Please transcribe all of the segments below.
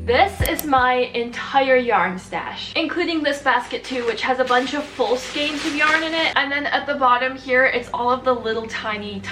This is my entire yarn stash, including this basket too, which has a bunch of full skeins of yarn in it. And then at the bottom here, it's all of the little tiny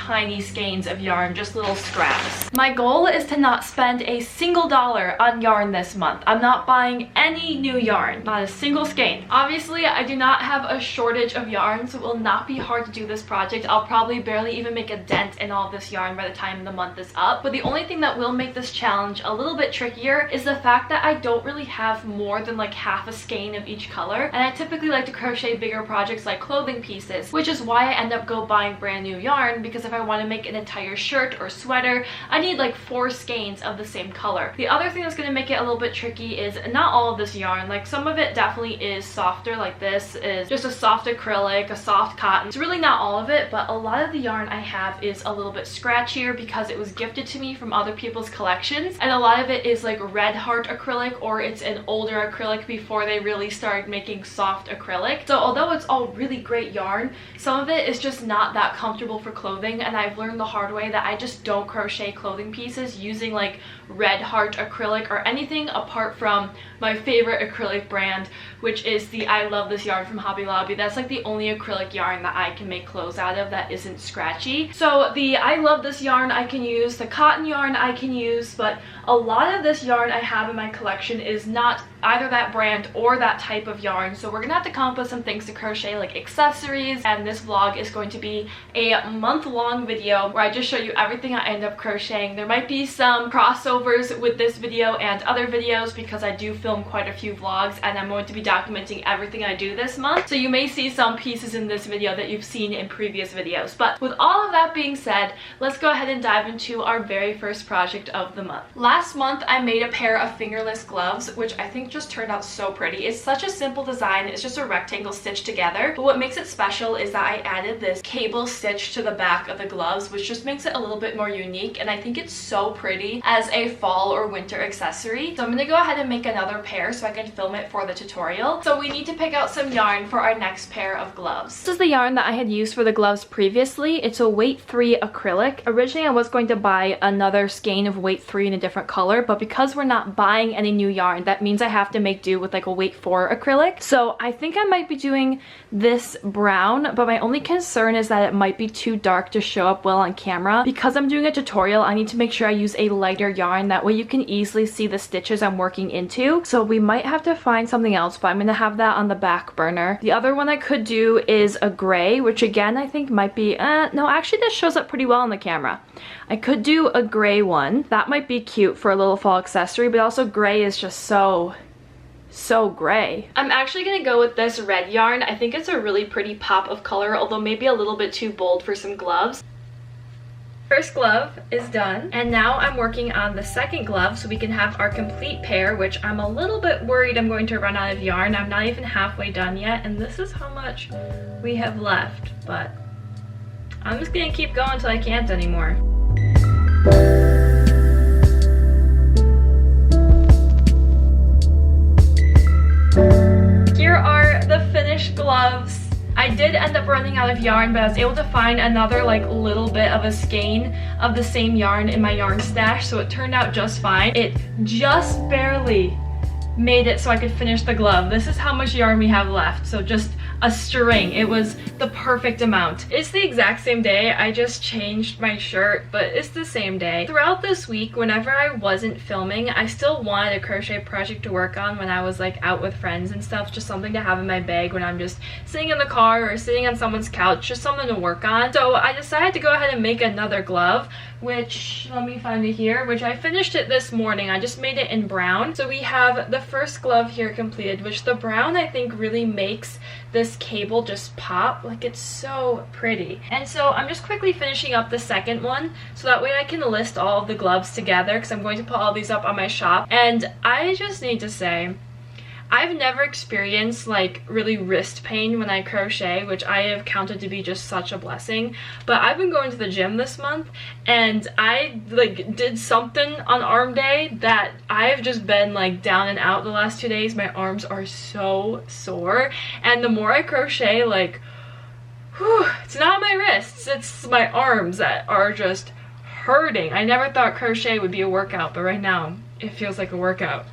skeins of yarn, just little scraps. My goal is to not spend a single dollar on yarn this month. I'm not buying any new yarn, not a single skein. Obviously, I do not have a shortage of yarn, so it will not be hard to do this project. I'll probably barely even make a dent in all this yarn by the time the month is up. But the only thing that will make this challenge a little bit trickier is the fact that I don't really have more than like half a skein of each color, and I typically like to crochet bigger projects like clothing pieces, which is why I end up buying brand new yarn, because if I want to make an entire shirt or sweater, I need like 4 skeins of the same color. The other thing that's going to make it a little bit tricky is not all of this yarn. Like some of it definitely is softer, like this is just a soft acrylic, a soft cotton. It's really not all of it, but a lot of the yarn I have is a little bit scratchier because it was gifted to me from other people's collections, and a lot of it is like red heart acrylic, or it's an older acrylic before they really started making soft acrylic. So although it's all really great yarn, some of it is just not that comfortable for clothing, and I've learned the hard way that I just don't crochet clothing pieces using like red heart acrylic or anything apart from my favorite acrylic brand, which is the I Love This yarn from Hobby Lobby. That's like the only acrylic yarn that I can make clothes out of that isn't scratchy. So the I Love This yarn I can use, the cotton yarn I can use, but a lot of this yarn I have in my collection is not either that brand or that type of yarn. So we're gonna have to come up with some things to crochet, like accessories, and this vlog is going to be a month-long video where I just show you everything I end up crocheting. There might be some crossovers with this video and other videos because I do film quite a few vlogs, and I'm going to be documenting everything I do this month. So you may see some pieces in this video that you've seen in previous videos. But with all of that being said, let's go ahead and dive into our very first project of the month. Last month I made a pair of fingerless gloves, which I think just turned out so pretty. It's such a simple design. It's just a rectangle stitched together, but what makes it special is that I added this cable stitch to the back of the gloves, which just makes it a little bit more unique, and I think it's so pretty as a fall or winter accessory. So I'm gonna go ahead and make another pair so I can film it for the tutorial. So we need to pick out some yarn for our next pair of gloves. This is the yarn that I had used for the gloves previously. It's a weight 3 acrylic. Originally I was going to buy another skein of weight 3 in a different color, but because we're not buying any new yarn, that means I have to make do with like a weight 4 acrylic. So I think I might be doing this brown, but my only concern is that it might be too dark to show up well on camera. Because I'm doing a tutorial, I need to make sure I use a lighter yarn, that way you can easily see the stitches I'm working into. So we might have to find something else, but I'm gonna have that on the back burner. The other one I could do is a gray, which again I think might be no, actually this shows up pretty well on the camera. I could do a gray one. That might be cute for a little fall accessory, but also gray is just so gray. I'm actually gonna go with this red yarn. I think it's a really pretty pop of color, although maybe a little bit too bold for some gloves. First glove is done, and now I'm working on the second glove so we can have our complete pair, which I'm a little bit worried I'm going to run out of yarn. I'm not even halfway done yet, and this is how much we have left, but I'm just gonna keep going until I can't anymore. Here are the finished gloves. I did end up running out of yarn, but I was able to find another like little bit of a skein of the same yarn in my yarn stash, so it turned out just fine. It just barely made it so I could finish the glove. This is how much yarn we have left, so just a string. It was the perfect amount. It's the exact same day. I just changed my shirt, but it's the same day. Throughout this week, whenever I wasn't filming, I still wanted a crochet project to work on when I was like out with friends and stuff, just something to have in my bag when I'm just sitting in the car or sitting on someone's couch, just something to work on. So I decided to go ahead and make another glove, which, let me find it here, which I finished it this morning. I just made it in brown. So we have the first glove here completed, which the brown I think really makes this cable just pop. Like, it's so pretty. And so I'm just quickly finishing up the second one so that way I can list all of the gloves together, because I'm going to put all these up on my shop. And I just need to say, I've never experienced like really wrist pain when I crochet, which I have counted to be just such a blessing. But I've been going to the gym this month, and I like did something on arm day that I've just been like down and out the last 2 days. My arms are so sore, and the more I crochet, like, whew, it's not my wrists, it's my arms that are just hurting. I never thought crochet would be a workout, but right now it feels like a workout.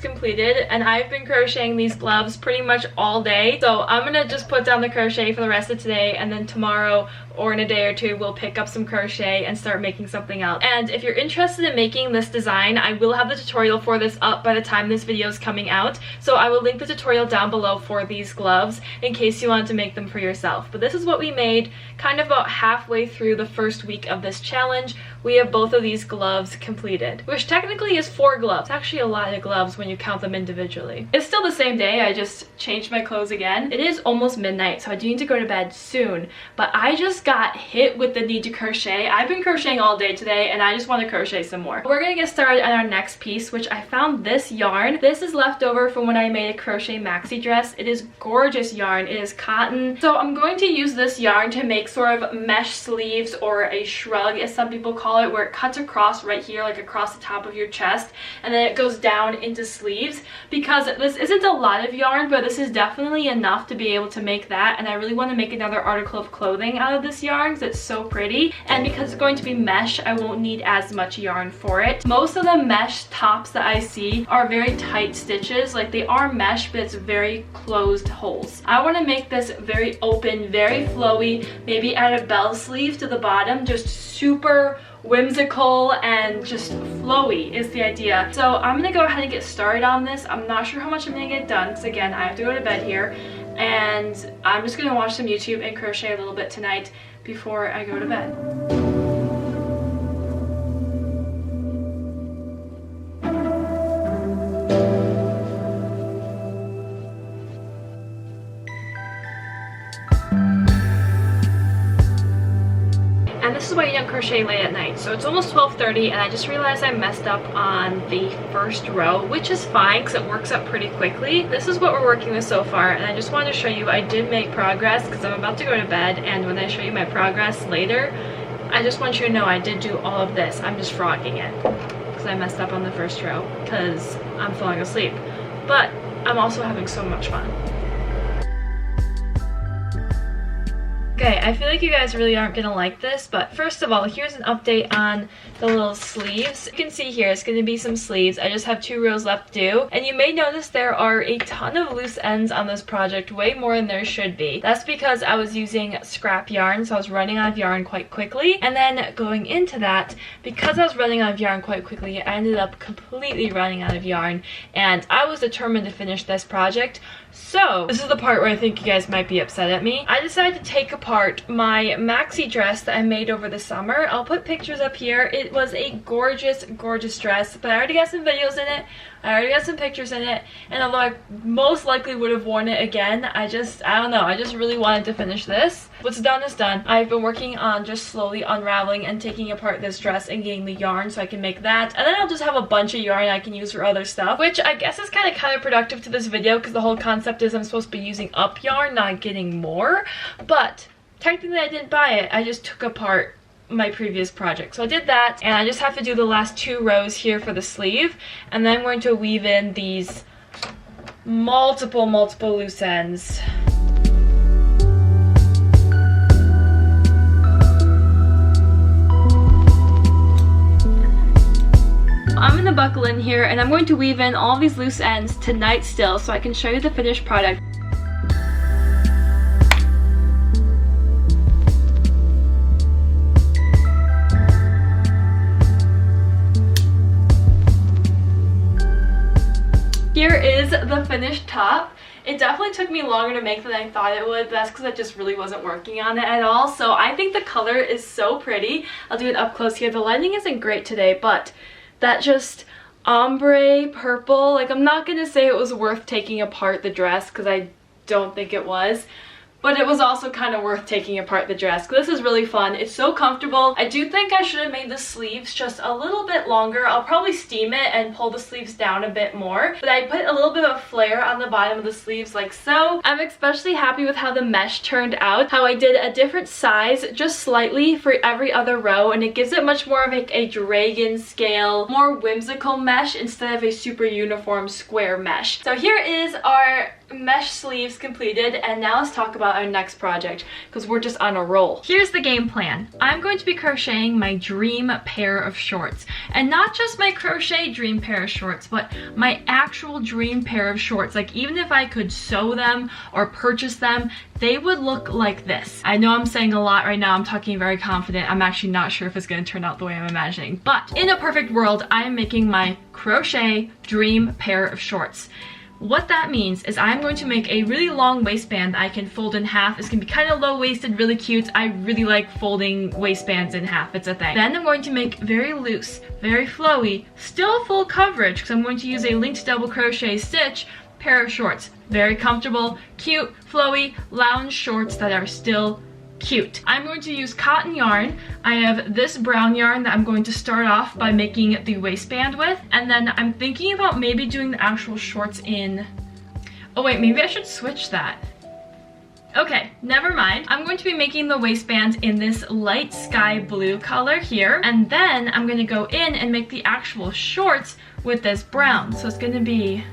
Completed, and I've been crocheting these gloves pretty much all day, so I'm gonna just put down the crochet for the rest of today, and then tomorrow or in a day or two we'll pick up some crochet and start making something else. And if you're interested in making this design, I will have the tutorial for this up by the time this video is coming out, so I will link the tutorial down below for these gloves in case you wanted to make them for yourself. But this is what we made kind of about halfway through the first week of this challenge. We have both of these gloves completed, which technically is 4 gloves. It's actually a lot of gloves when you count them individually. It's still the same day, I just changed my clothes again. It is almost midnight, so I do need to go to bed soon, but I just got hit with the need to crochet. I've been crocheting all day today and I just want to crochet some more. We're gonna get started on our next piece, which I found this yarn. This is left over from when I made a crochet maxi dress. It is gorgeous yarn. It is cotton. So I'm going to use this yarn to make sort of mesh sleeves, or a shrug as some people call it, where it cuts across right here, like across the top of your chest, and then it goes down into sleeves. Because this isn't a lot of yarn, but this is definitely enough to be able to make that, and I really want to make another article of clothing out of this yarn because it's so pretty. And because it's going to be mesh, I won't need as much yarn for it. Most of the mesh tops that I see are very tight stitches, like they are mesh, but it's very closed holes. I want to make this very open, very flowy, maybe add a bell sleeve to the bottom, just super whimsical and just flowy is the idea. So I'm gonna go ahead and get started on this. I'm not sure how much I'm gonna get done because again, I have to go to bed here, and I'm just gonna watch some YouTube and crochet a little bit tonight before I go to bed. This is why you don't crochet late at night. So it's almost 12:30 and I just realized I messed up on the first row, which is fine because it works up pretty quickly. This is what we're working with so far, and I just wanted to show you I did make progress because I'm about to go to bed, and when I show you my progress later, I just want you to know I did do all of this. I'm just frogging it because I messed up on the first row because I'm falling asleep. But I'm also having so much fun. Okay, I feel like you guys really aren't gonna like this, but first of all, here's an update on the little sleeves. You can see here, it's gonna be some sleeves. I just have 2 rows left to do, and you may notice there are a ton of loose ends on this project, way more than there should be. That's because I was using scrap yarn, so I was running out of yarn quite quickly, and then going into that, because I was running out of yarn quite quickly, I ended up completely running out of yarn, and I was determined to finish this project. So, this is the part where I think you guys might be upset at me. I decided to take apart my maxi dress that I made over the summer. I'll put pictures up here. It was a gorgeous, gorgeous dress, but I already got some videos in it. I already got some pictures in it, and although I most likely would have worn it again, I don't know, I just really wanted to finish this. What's done is done. I've been working on just slowly unraveling and taking apart this dress and getting the yarn so I can make that, and then I'll just have a bunch of yarn I can use for other stuff, which I guess is kind of counterproductive to this video because the whole concept is I'm supposed to be using up yarn, not getting more. But technically I didn't buy it, I just took apart my previous project. So I did that, and I just have to do the last 2 rows here for the sleeve, and then I'm going to weave in these multiple loose ends. I'm going to buckle in here, and I'm going to weave in all these loose ends tonight still so I can show you the finished product. Here is the finished top. It definitely took me longer to make than I thought it would, but that's because I just really wasn't working on it at all. So I think the color is so pretty. I'll do it up close here. The lighting isn't great today, but that just ombre purple, like I'm not gonna say it was worth taking apart the dress because I don't think it was, but it was also kind of worth taking apart the dress. This is really fun. It's so comfortable. I do think I should have made the sleeves just a little bit longer. I'll probably steam it and pull the sleeves down a bit more, but I put a little bit of flare on the bottom of the sleeves like so. I'm especially happy with how the mesh turned out, how I did a different size just slightly for every other row, and it gives it much more of a dragon scale, more whimsical mesh instead of a super uniform square mesh. So here is our mesh sleeves completed, and now let's talk about our next project because we're just on a roll. Here's the game plan. I'm going to be crocheting my dream pair of shorts, and not just my crochet dream pair of shorts, but my actual dream pair of shorts. Like, even if I could sew them or purchase them, they would look like this. I know I'm saying a lot right now. I'm talking very confident. I'm actually not sure if it's going to turn out the way I'm imagining, but in a perfect world, I am making my crochet dream pair of shorts. What that means is I'm going to make a really long waistband that I can fold in half. It's going to be kind of low-waisted, really cute. I really like folding waistbands in half. It's a thing. Then I'm going to make very loose, very flowy, still full coverage, because I'm going to use a linked double crochet stitch pair of shorts. Very comfortable, cute, flowy, lounge shorts that are still cute. I'm going to use cotton yarn. I have this brown yarn that I'm going to start off by making the waistband with, and then I'm thinking about maybe doing the actual shorts in... Oh wait, maybe I should switch that. Okay, never mind. I'm going to be making the waistband in this light sky blue color here, and then I'm going to go in and make the actual shorts with this brown. So it's going to be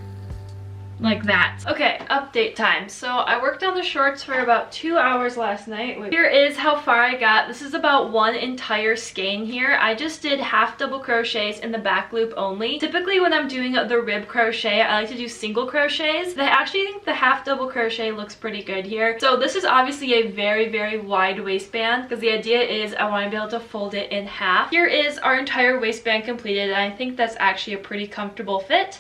like that. Okay, update time. So I worked on the shorts for about 2 hours last night. Here is how far I got. This is about one entire skein here. I just did half double crochets in the back loop only. Typically when I'm doing the rib crochet, I like to do single crochets. I actually think the half double crochet looks pretty good here. So this is obviously a very, very wide waistband because the idea is I want to be able to fold it in half. Here is our entire waistband completed, and I think that's actually a pretty comfortable fit.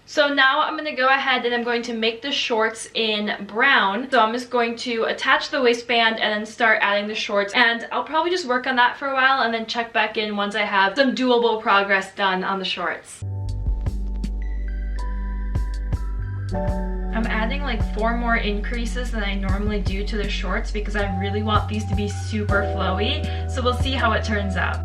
So now I'm going to go ahead and I'm going to make the shorts in brown. So I'm just going to attach the waistband and then start adding the shorts. And I'll probably just work on that for a while and then check back in once I have some doable progress done on the shorts. I'm adding like 4 more increases than I normally do to the shorts because I really want these to be super flowy. So we'll see how it turns out.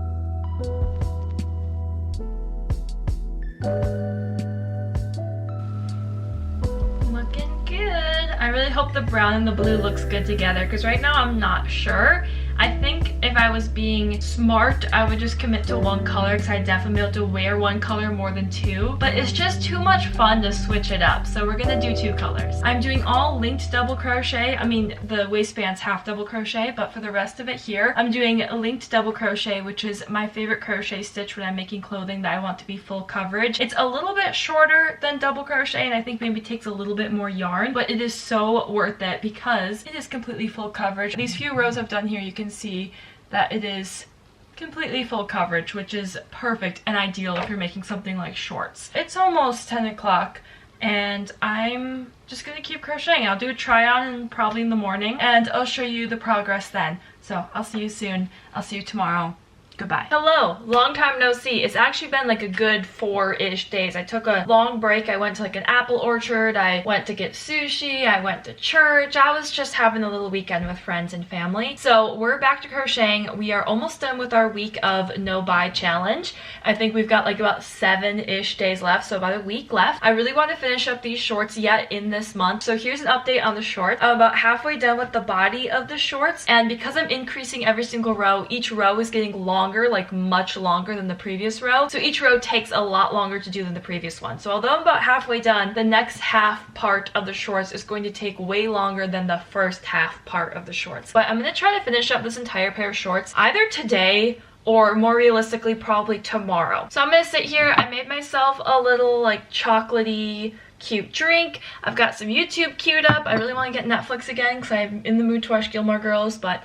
I really hope the brown and the blue looks good together because right now I'm not sure. I think if I was being smart, I would just commit to one color because I'd definitely be able to wear one color more than 2. But it's just too much fun to switch it up. So we're gonna do 2 colors. I'm doing all linked double crochet. I mean, the waistband's half double crochet, but for the rest of it here, I'm doing linked double crochet, which is my favorite crochet stitch when I'm making clothing that I want to be full coverage. It's a little bit shorter than double crochet, and I think maybe takes a little bit more yarn, but it is so worth it because it is completely full coverage. These few rows I've done here, you can see that it is completely full coverage, which is perfect and ideal if you're making something like shorts. It's almost 10 o'clock and I'm just gonna keep crocheting. I'll do a try on probably in the morning and I'll show you the progress then. So I'll see you soon. I'll see you tomorrow. Goodbye. Hello, long time no see. It's actually been like a good 4-ish days. I took a long break. I went to like an apple orchard. I went to get sushi. I went to church. I was just having a little weekend with friends and family. So we're back to crocheting. We are almost done with our week of no buy challenge. I think we've got like about 7-ish days left, so about a week left. I really want to finish up these shorts yet in this month. So here's an update on the shorts. I'm about halfway done with the body of the shorts, and because I'm increasing every single row, each row is getting longer, like much longer than the previous row. So each row takes a lot longer to do than the previous one. So although I'm about halfway done, the next half part of the shorts is going to take way longer than the first half part of the shorts. But I'm going to try to finish up this entire pair of shorts either today or more realistically probably tomorrow. So I'm gonna sit here. I made myself a little like chocolatey cute drink. I've got some YouTube queued up. I really want to get Netflix again because I'm in the mood to watch Gilmore Girls, but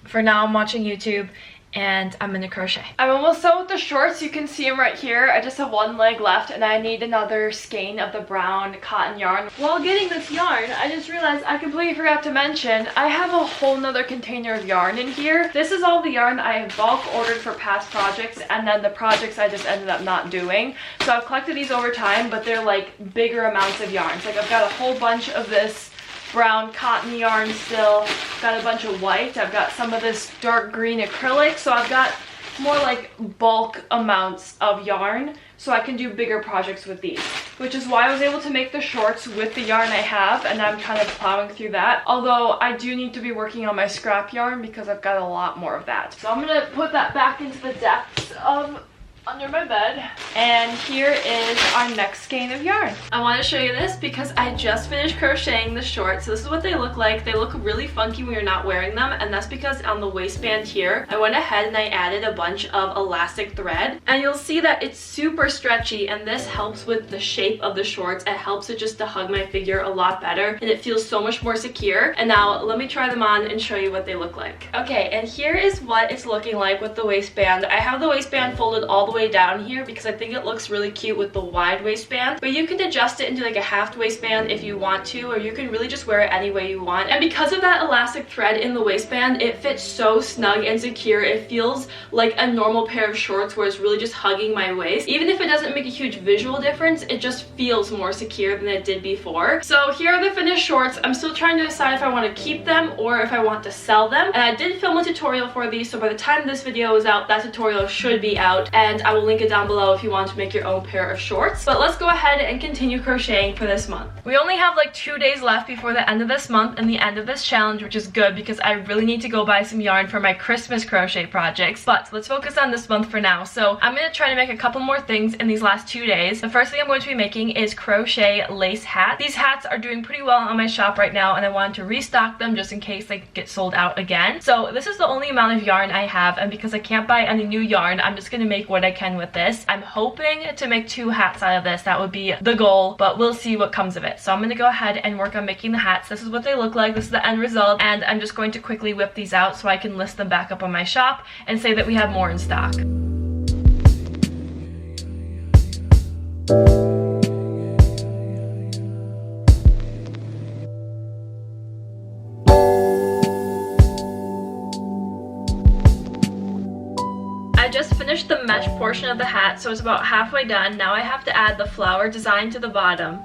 for now I'm watching YouTube and I'm gonna crochet. I'm almost done with the shorts. You can see them right here. I just have one leg left and I need another skein of the brown cotton yarn. While getting this yarn, I just realized I completely forgot to mention I have a whole nother container of yarn in here. This is all the yarn I have bulk ordered for past projects and then the projects I just ended up not doing. So I've collected these over time, but they're like bigger amounts of yarns. Like I've got a whole bunch of this brown cotton yarn still. Got a bunch of white. I've got some of this dark green acrylic. So I've got more like bulk amounts of yarn, so I can do bigger projects with these, which is why I was able to make the shorts with the yarn I have, and I'm kind of plowing through that. Although I do need to be working on my scrap yarn because I've got a lot more of that. So I'm gonna put that back into the depths of under my bed. And here is our next skein of yarn. I want to show you this because I just finished crocheting the shorts. So this is what they look like. They look really funky when you're not wearing them, and that's because on the waistband here I went ahead and I added a bunch of elastic thread, and you'll see that it's super stretchy, and this helps with the shape of the shorts. It helps it just to hug my figure a lot better, and it feels so much more secure. And now let me try them on and show you what they look like. Okay, and here is what it's looking like with the waistband. I have the waistband folded all the way down here because I think it looks really cute with the wide waistband, but you can adjust it into like a half waistband if you want to, or you can really just wear it any way you want. And because of that elastic thread in the waistband, it fits so snug and secure. It feels like a normal pair of shorts where it's really just hugging my waist. Even if it doesn't make a huge visual difference, it just feels more secure than it did before. So here are the finished shorts. I'm still trying to decide if I want to keep them or if I want to sell them, and I did film a tutorial for these, so by the time this video is out, that tutorial should be out, and I will link it down below if you want to make your own pair of shorts. But let's go ahead and continue crocheting for this month. We only have like 2 days left before the end of this month and the end of this challenge, which is good because I really need to go buy some yarn for my Christmas crochet projects. But let's focus on this month for now. So I'm going to try to make a couple more things in these last 2 days. The first thing I'm going to be making is crochet lace hats. These hats are doing pretty well on my shop right now, and I wanted to restock them just in case they get sold out again. So this is the only amount of yarn I have, and because I can't buy any new yarn, I'm just going to make what I can with this. I'm hoping to make 2 hats out of this. That would be the goal, but we'll see what comes of it. So I'm going to go ahead and work on making the hats. This is what they look like. This is the end result, and I'm just going to quickly whip these out so I can list them back up on my shop and say that we have more in stock. I just finished the mesh portion of the hat, so it's about halfway done. Now I have to add the flower design to the bottom.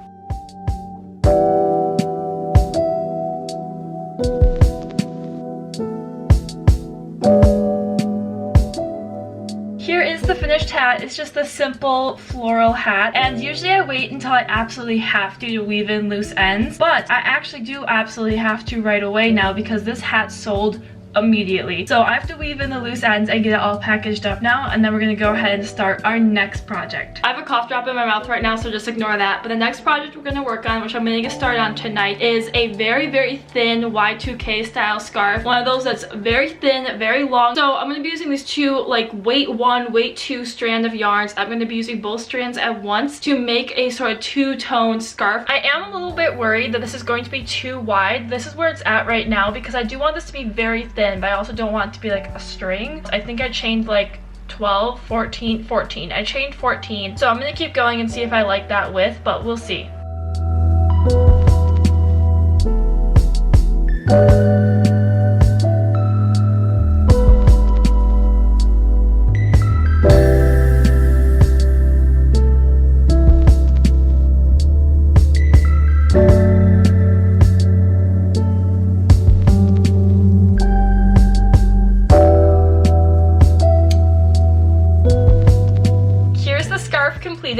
Here is the finished hat. It's just a simple floral hat, and usually I wait until I absolutely have to weave in loose ends, but I actually do absolutely have to right away now because this hat sold immediately. So I have to weave in the loose ends and get it all packaged up now, and then we're gonna go ahead and start our next project. I have a cough drop in my mouth right now, so just ignore that. But the next project we're gonna work on, which I'm gonna get started on tonight, is a very, very thin Y2K style scarf. One of those that's very thin, very long. So I'm gonna be using these 2 like weight 1, weight 2 strand of yarns. I'm gonna be using both strands at once to make a sort of 2-tone scarf. I am a little bit worried that this is going to be too wide. This is where it's at right now because I do want this to be very thin, but I also don't want it to be like a string. I think I chained like 12, 14, 14. I chained 14. So I'm gonna keep going and see if I like that width, but we'll see.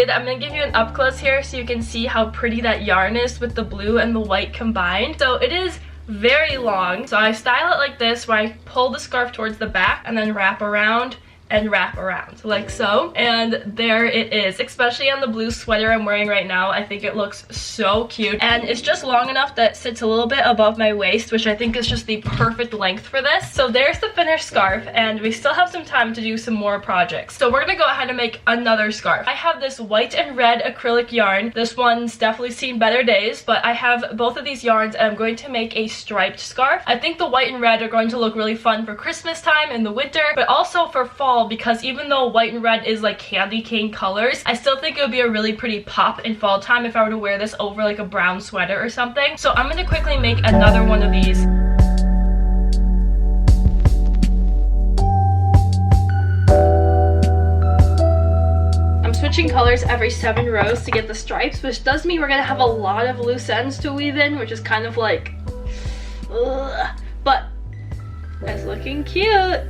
I'm gonna give you an up close here so you can see how pretty that yarn is with the blue and the white combined. So it is very long. So I style it like this, where I pull the scarf towards the back and then wrap around and wrap around like so, and there it is. Especially on the blue sweater I'm wearing right now, I think it looks so cute, and it's just long enough that it sits a little bit above my waist, which I think is just the perfect length for this. So there's the finished scarf, and we still have some time to do some more projects. So we're gonna go ahead and make another scarf. I have this white and red acrylic yarn. This one's definitely seen better days, but I have both of these yarns, and I'm going to make a striped scarf. I think the white and red are going to look really fun for Christmas time in the winter, but also for fall, because even though white and red is like candy cane colors, I still think it would be a really pretty pop in fall time if I were to wear this over like a brown sweater or something. So I'm gonna quickly make another one of these. switching colors every 7 rows to get the stripes, which does mean we're gonna have a lot of loose ends to weave in, which is kind of like, ugh. But it's looking cute.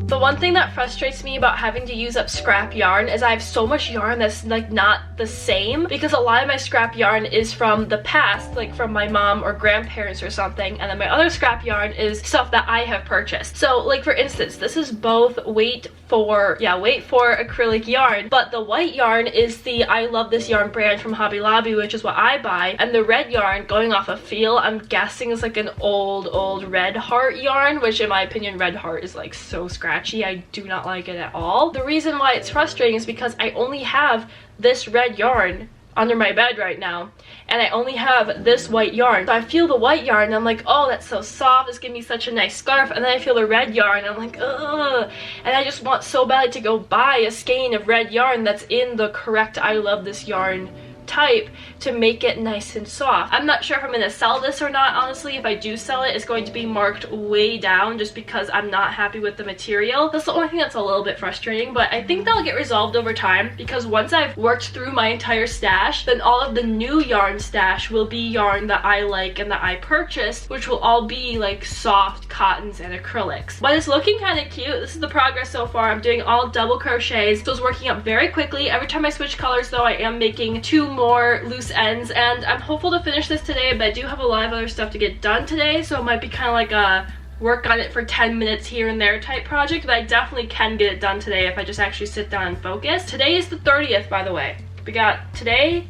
The one thing that frustrates me about having to use up scrap yarn is I have so much yarn that's like not the same, because a lot of my scrap yarn is from the past, like from my mom or grandparents or something, and then my other scrap yarn is stuff that I have purchased. So like for instance, this is both wait for acrylic yarn, but the white yarn is the I Love This Yarn brand from Hobby Lobby, which is what I buy, and the red yarn, going off of feel, I'm guessing is like an old Red Heart yarn, which in my opinion Red Heart is like so scratchy. I do not like it at all. The reason why it's frustrating is because I only have this red yarn under my bed right now, and I only have this white yarn. So I feel the white yarn and I'm like, oh, that's so soft, it's giving me such a nice scarf, and then I feel the red yarn and I'm like, ugh, and I just want so badly to go buy a skein of red yarn that's in the correct I Love This Yarn type to make it nice and soft. I'm not sure if I'm going to sell this or not, honestly. If I do sell it, it's going to be marked way down just because I'm not happy with the material. That's the only thing that's a little bit frustrating, but I think that'll get resolved over time, because once I've worked through my entire stash, then all of the new yarn stash will be yarn that I like and that I purchased, which will all be like soft cottons and acrylics. But it's looking kind of cute. This is the progress so far. I'm doing all double crochets, so it's working up very quickly. Every time I switch colors though, I am making 2 more loose ends, and I'm hopeful to finish this today, but I do have a lot of other stuff to get done today, so it might be kind of like a work on it for 10 minutes here and there type project, but I definitely can get it done today if I just actually sit down and focus. Today is the 30th, by the way. We got today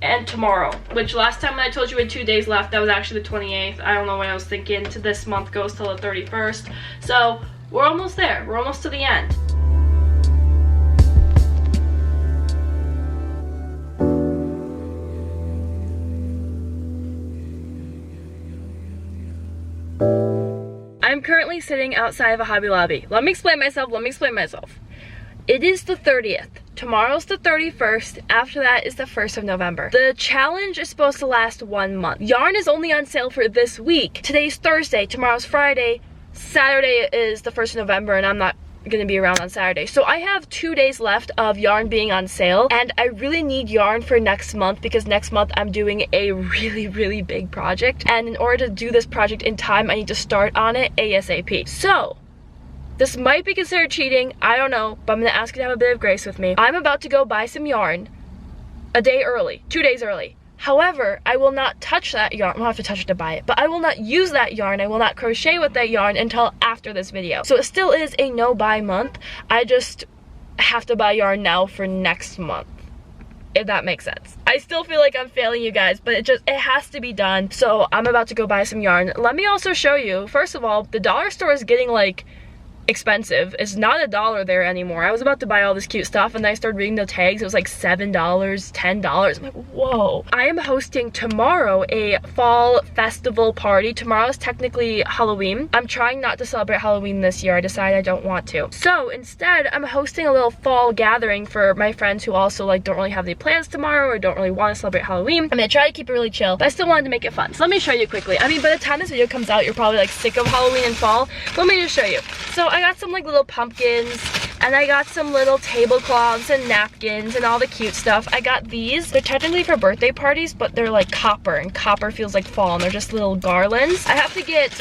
and tomorrow, which last time when I told you we had 2 days left, that was actually the 28th. I don't know what I was thinking. To this month goes till the 31st, so we're almost there. We're almost to the end. I'm currently sitting outside of a Hobby Lobby. Let me explain myself. It is the 30th. Tomorrow's the 31st. After that is the 1st of November. The challenge is supposed to last 1 month. Yarn is only on sale for this week. Today's Thursday, tomorrow's Friday, Saturday is the 1st of November, and I'm not gonna be around on Saturday. So I have 2 days left of yarn being on sale, and I really need yarn for next month, because next month I'm doing a really big project, and in order to do this project in time, I need to start on it ASAP. So this might be considered cheating, I don't know, but I'm gonna ask you to have a bit of grace with me. I'm about to go buy some yarn a day early, 2 days early. However, I will not touch that yarn. I'll have to touch it to buy it, but I will not use that yarn. I will not crochet with that yarn until after this video. So it still is a no buy month. I just have to buy yarn now for next month, if that makes sense. I still feel like I'm failing you guys, but it has to be done. So I'm about to go buy some yarn. Let me also show you, first of all, the dollar store is getting like expensive. It's not $1 there anymore. I was about to buy all this cute stuff, and then I started reading the tags. It was like $7, $10. I'm like, whoa. I am hosting tomorrow a fall festival party. Tomorrow is technically Halloween. I'm trying not to celebrate Halloween this year. I decided I don't want to. So instead, I'm hosting a little fall gathering for my friends who also like don't really have any plans tomorrow or don't really want to celebrate Halloween. I'm gonna try to keep it really chill, but I still wanted to make it fun. So let me show you quickly. I mean, by the time this video comes out, you're probably like sick of Halloween and fall. Let me just show you. So I got some like little pumpkins, and I got some little tablecloths and napkins and all the cute stuff. I got these. They're technically for birthday parties, but they're like copper, and copper feels like fall, and they're just little garlands. I have to get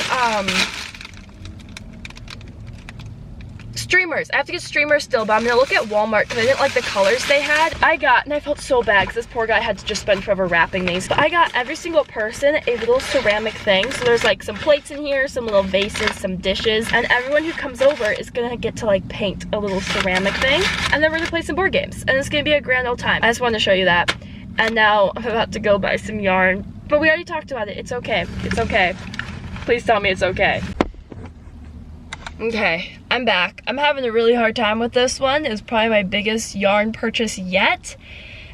streamers. I have to get streamers still, but I'm gonna look at Walmart because I didn't like the colors they had. And I felt so bad because this poor guy had to just spend forever wrapping these, but I got every single person a little ceramic thing. So there's like some plates in here, some little vases, some dishes, and everyone who comes over is gonna get to like paint a little ceramic thing, and then we're gonna play some board games, and it's gonna be a grand old time. I just wanted to show you that. And now I'm about to go buy some yarn, but we already talked about it. It's okay. It's okay. Please tell me it's okay. Okay, I'm back. I'm having a really hard time with this one. It's probably my biggest yarn purchase yet.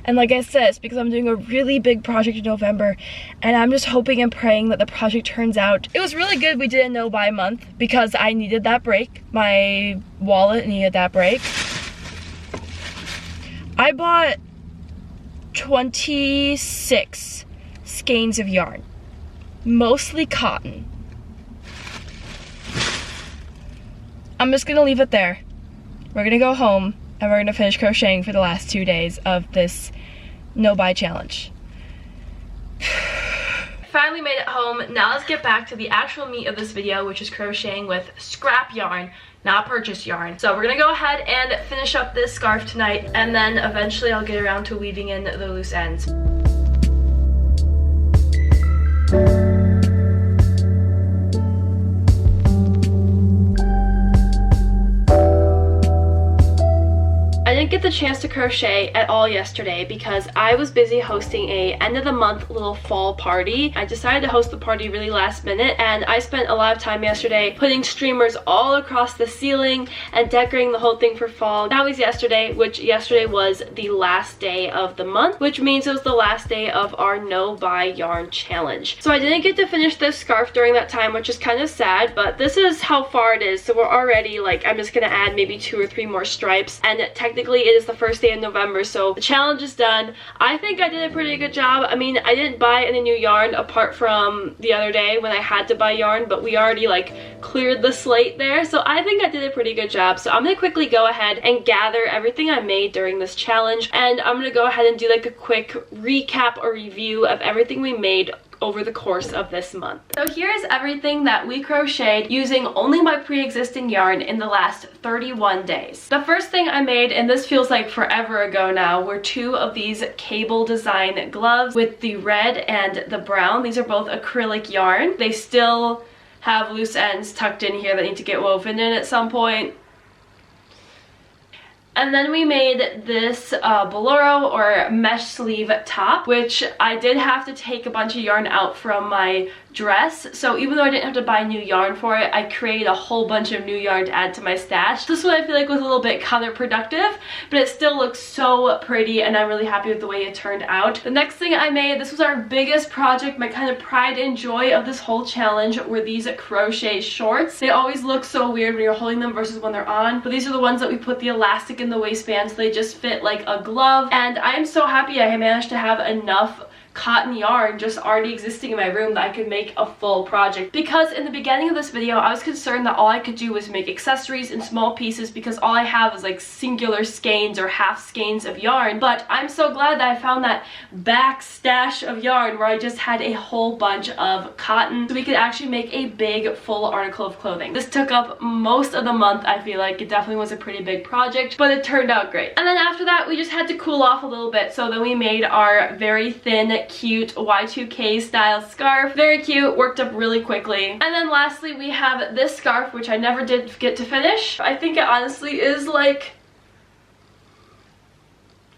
And like I said, it's because I'm doing a really big project in November, and I'm just hoping and praying that the project turns out. It was really good we did a no buy month because I needed that break. My wallet needed that break. I bought 26 skeins of yarn, mostly cotton. I'm just gonna leave it there. We're gonna go home and we're gonna finish crocheting for the last 2 days of this no-buy challenge. Finally made it home. Now let's get back to the actual meat of this video, which is crocheting with scrap yarn, not purchased yarn. So we're gonna go ahead and finish up this scarf tonight, and then eventually I'll get around to weaving in the loose ends. I didn't get the chance to crochet at all yesterday because I was busy hosting a end of the month little fall party. I decided to host the party really last minute, and I spent a lot of time yesterday putting streamers all across the ceiling and decorating the whole thing for fall. That was yesterday, which yesterday was the last day of the month, which means it was the last day of our no buy yarn challenge. So I didn't get to finish this scarf during that time, which is kind of sad, but this is how far it is. So we're already like, I'm just gonna add maybe 2 or 3 more stripes, and technically it is the first day of November, so the challenge is done. I think I did a pretty good job. I mean, I didn't buy any new yarn apart from the other day when I had to buy yarn, but we already like cleared the slate there, so I think I did a pretty good job. So I'm gonna quickly go ahead and gather everything I made during this challenge, and I'm gonna go ahead and do like a quick recap or review of everything we made over the course of this month. So here's everything that we crocheted using only my pre-existing yarn in the last 31 days. The first thing I made, and this feels like forever ago now, were 2 of these cable design gloves with the red and the brown. These are both acrylic yarn. They still have loose ends tucked in here that need to get woven in at some point. And then we made this bolero or mesh sleeve top, which I did have to take a bunch of yarn out from my dress. So even though I didn't have to buy new yarn for it, I created a whole bunch of new yarn to add to my stash. This one I feel like was a little bit counterproductive, but it still looks so pretty, and I'm really happy with the way it turned out. The next thing I made, this was our biggest project, my kind of pride and joy of this whole challenge, were these crochet shorts. They always look so weird when you're holding them versus when they're on, but these are the ones that we put the elastic in the waistband, so they just fit like a glove. And I am so happy I managed to have enough cotton yarn just already existing in my room that I could make a full project, because in the beginning of this video I was concerned that all I could do was make accessories in small pieces because all I have is like singular skeins or half skeins of yarn. But I'm so glad that I found that back stash of yarn where I just had a whole bunch of cotton, so we could actually make a big full article of clothing. This took up most of the month. I feel like it definitely was a pretty big project, but it turned out great. And then after that we just had to cool off a little bit, so then we made our very thin cute Y2K style scarf. Very cute, worked up really quickly. And then lastly we have this scarf, which I never did get to finish. I think it honestly is like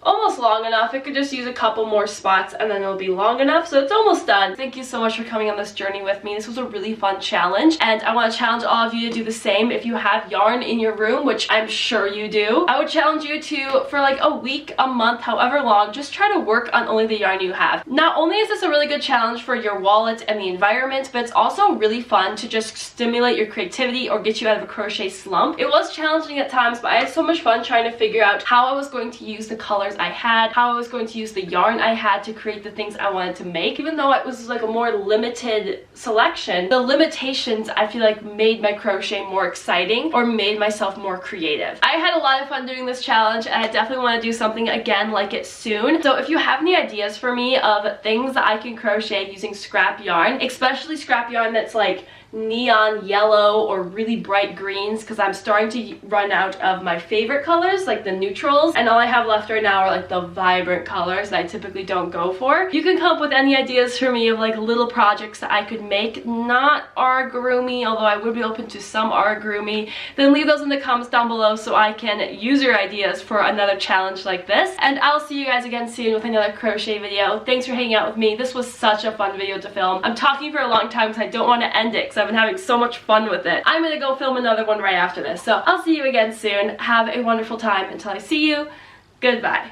almost long enough. It could just use a couple more spots and then it'll be long enough, so it's almost done. Thank you so much for coming on this journey with me. This was a really fun challenge, and I want to challenge all of you to do the same. If you have yarn in your room, which I'm sure you do, I would challenge you to, for like a week, a month, however long, just try to work on only the yarn you have. Not only is this a really good challenge for your wallet and the environment, but it's also really fun to just stimulate your creativity or get you out of a crochet slump. It was challenging at times, but I had so much fun trying to figure out how I was going to use the colors I had, how I was going to use the yarn I had to create the things I wanted to make. Even though it was like a more limited selection, the limitations I feel like made my crochet more exciting or made myself more creative. I had a lot of fun doing this challenge, and I definitely want to do something again like it soon. So if you have any ideas for me of things that I can crochet using scrap yarn, especially scrap yarn that's like neon yellow or really bright greens, because I'm starting to run out of my favorite colors, like the neutrals, and all I have left right now are like the vibrant colors that I typically don't go for. You can come up with any ideas for me of like little projects that I could make, not amigurumi, although I would be open to some amigurumi. Then leave those in the comments down below so I can use your ideas for another challenge like this. And I'll see you guys again soon with another crochet video. Thanks for hanging out with me. This was such a fun video to film. I'm talking for a long time because I don't want to end it because I've been having so much fun with it. I'm gonna go film another one right after this. So I'll see you again soon. Have a wonderful time. Until I see you, goodbye.